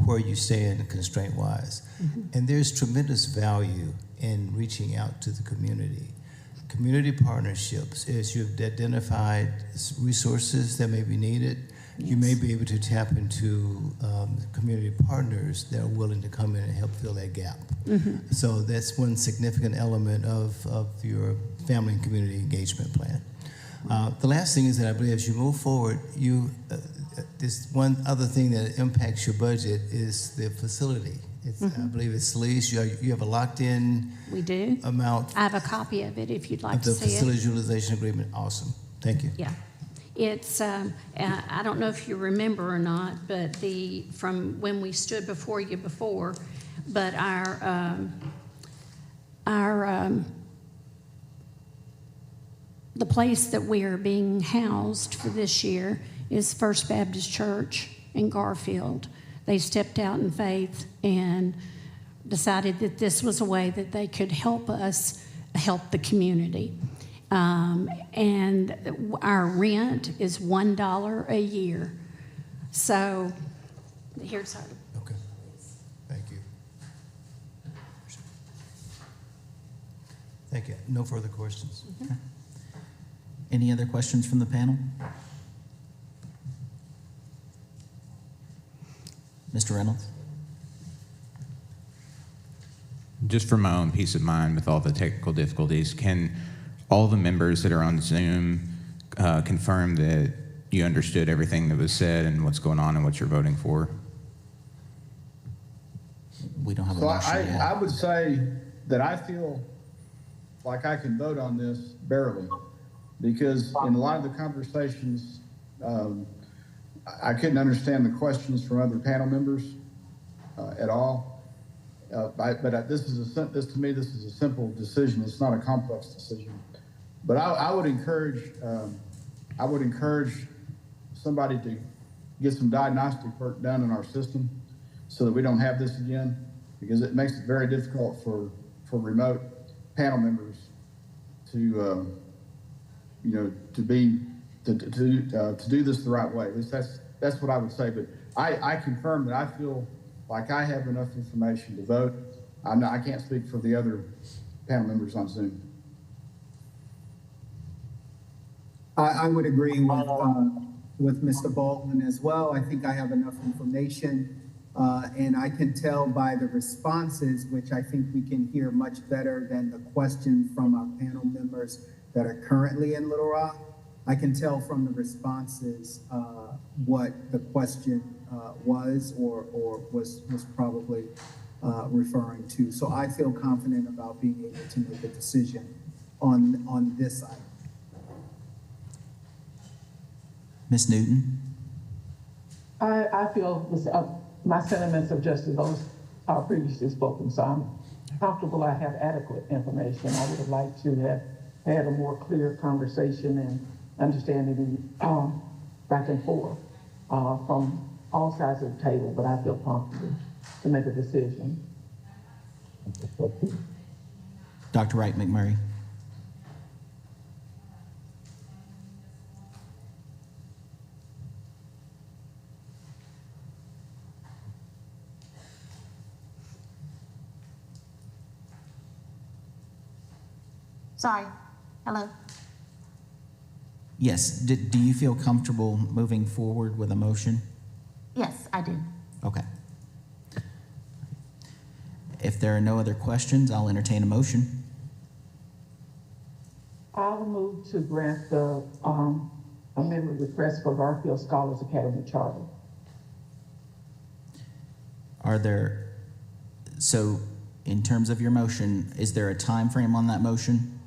where you stand constraint-wise. And there's tremendous value in reaching out to the community. Community partnerships, as you've identified resources that may be needed, you may be able to tap into community partners that are willing to come in and help fill that gap. So that's one significant element of your family and community engagement plan. The last thing is that I believe as you move forward, this one other thing that impacts your budget is the facility. I believe it's leased. You have a locked-in We do. amount I have a copy of it if you'd like of to the see it. facilities utilization agreement. Awesome. Thank you. Yeah. It's, I don't know if you remember or not, but from when we stood before you before, but the place that we are being housed for this year is First Baptist Church in Garfield. They stepped out in faith and decided that this was a way that they could help us help the community. And our rent is $1 a year. So here's our. Okay. Thank you. Thank you. No further questions. Any other questions from the panel? Mr. Reynolds? Just for my own peace of mind with all the technical difficulties, can all the members that are on Zoom confirm that you understood everything that was said and what's going on and what you're voting for? We don't have a So motion yet. I would say that I feel like I can vote on this barely, because in a lot of the conversations, I couldn't understand the questions from other panel members at all. But this to me, this is a simple decision. It's not a complex decision. But I would encourage somebody to get some diagnostic work done in our system so that we don't have this again, because it makes it very difficult for remote panel members to to do this the right way. At least that's what I would say. But I confirm that I feel like I have enough information to vote. I can't speak for the other panel members on Zoom. I would agree with Mr. Baldwin as well. I think I have enough information, and I can tell by the responses, which I think we can hear much better than the questions from our panel members that are currently in Little Rock. I can tell from the responses what the question was or was probably referring to. So I feel confident about being able to make a decision on this item. Ms. Newton? I feel my sentiments are just as those previously spoken, so I'm comfortable I have adequate information. I would have liked to have had a more clear conversation and understanding back and forth from all sides of the table, but I feel comfortable to make a decision. Dr. Wright McMurray? Sorry. Hello. Yes. Do you feel comfortable moving forward with a motion? Yes, I do. Okay. If there are no other questions, I'll entertain a motion. I'll move to grant the amendment request for Garfield Scholars Academy Charter. So in terms of your motion, is there a time frame on that motion?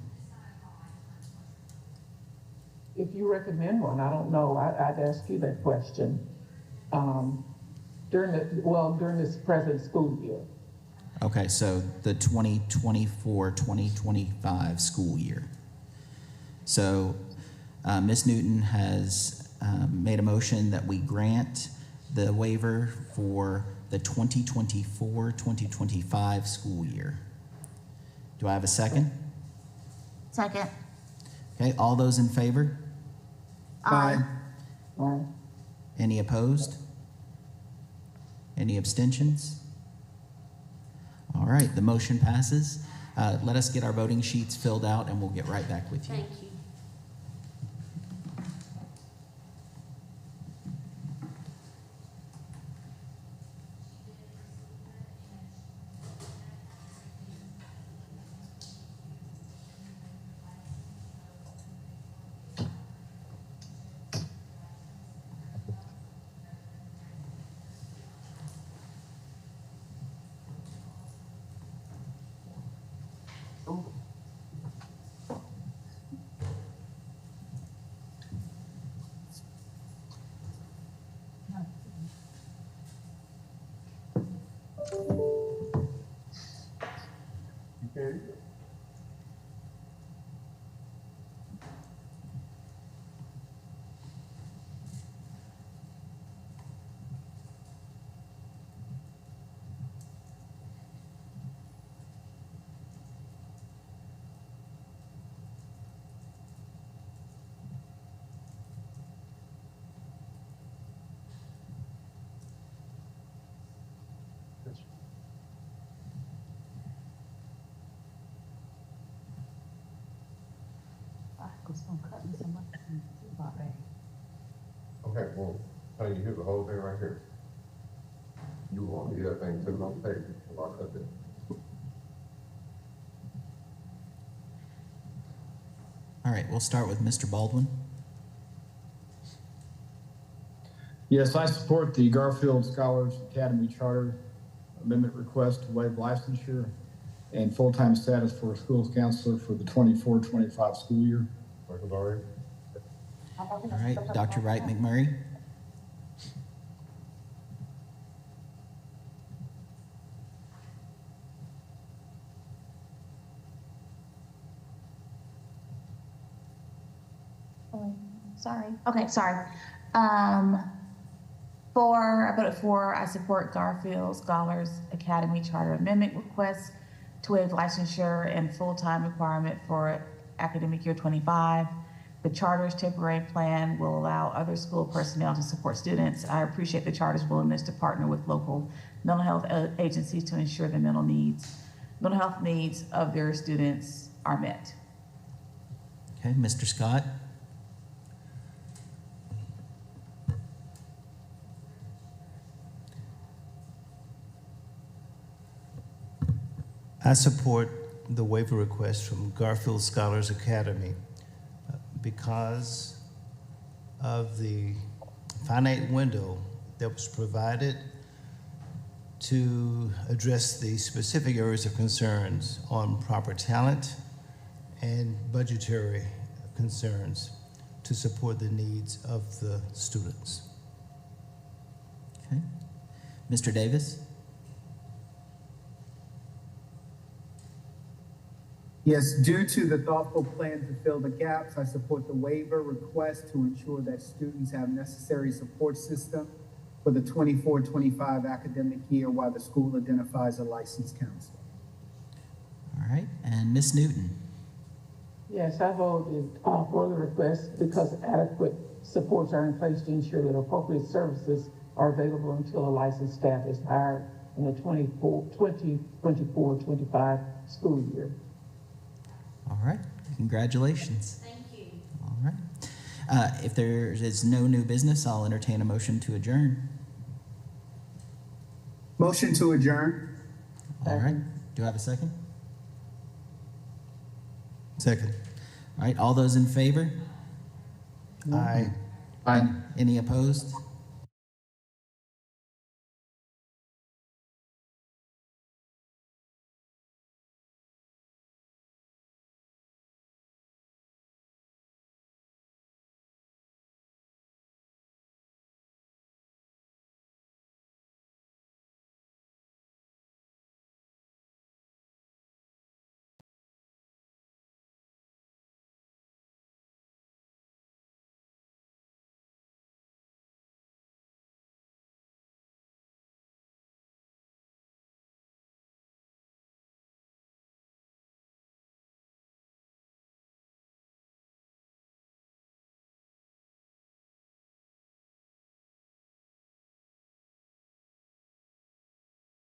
If you recommend one, I don't know. I'd ask you that question. During this present school year. Okay, so the 2024-2025 school year. So Ms. Newton has made a motion that we grant the waiver for the 2024-2025 school year. Do I have a second? Second. Okay, all those in favor? Aye. Any opposed? Any abstentions? All right, the motion passes. Let us get our voting sheets filled out and we'll get right back with you. Thank you. Okay, well, how you do the whole thing right here? You want me that thing to the page, lock up there. All right, we'll start with Mr. Baldwin. Yes, I support the Garfield Scholars Academy Charter Amendment request to waive licensure and full-time status for a schools counselor for the 24-25 school year. Michael Dory? All right, Dr. Wright McMurray. Sorry. Okay, sorry. I voted for, I support Garfield Scholars Academy Charter Amendment request to waive licensure and full-time requirement for academic year 25. The charter's temporary plan will allow other school personnel to support students. I appreciate the charter's willingness to partner with local mental health agencies to ensure the mental health needs of their students are met. Okay, Mr. Scott. I support the waiver request from Garfield Scholars Academy because of the finite window that was provided to address the specific areas of concerns on proper talent and budgetary concerns to support the needs of the students. Okay. Mr. Davis. Yes, due to the thoughtful plan to fill the gaps, I support the waiver request to ensure that students have necessary support system for the 24-25 academic year while the school identifies a licensed counselor. All right, and Ms. Newton. Yes, I voted for the request because adequate supports are in place to ensure that appropriate services are available until a licensed staff is hired in the 2024-25 school year. All right, congratulations. Thank you. All right. If there is no new business, I'll entertain a motion to adjourn. Motion to adjourn. All right, do I have a second? Second. All right, all those in favor? Aye. Aye. Any opposed?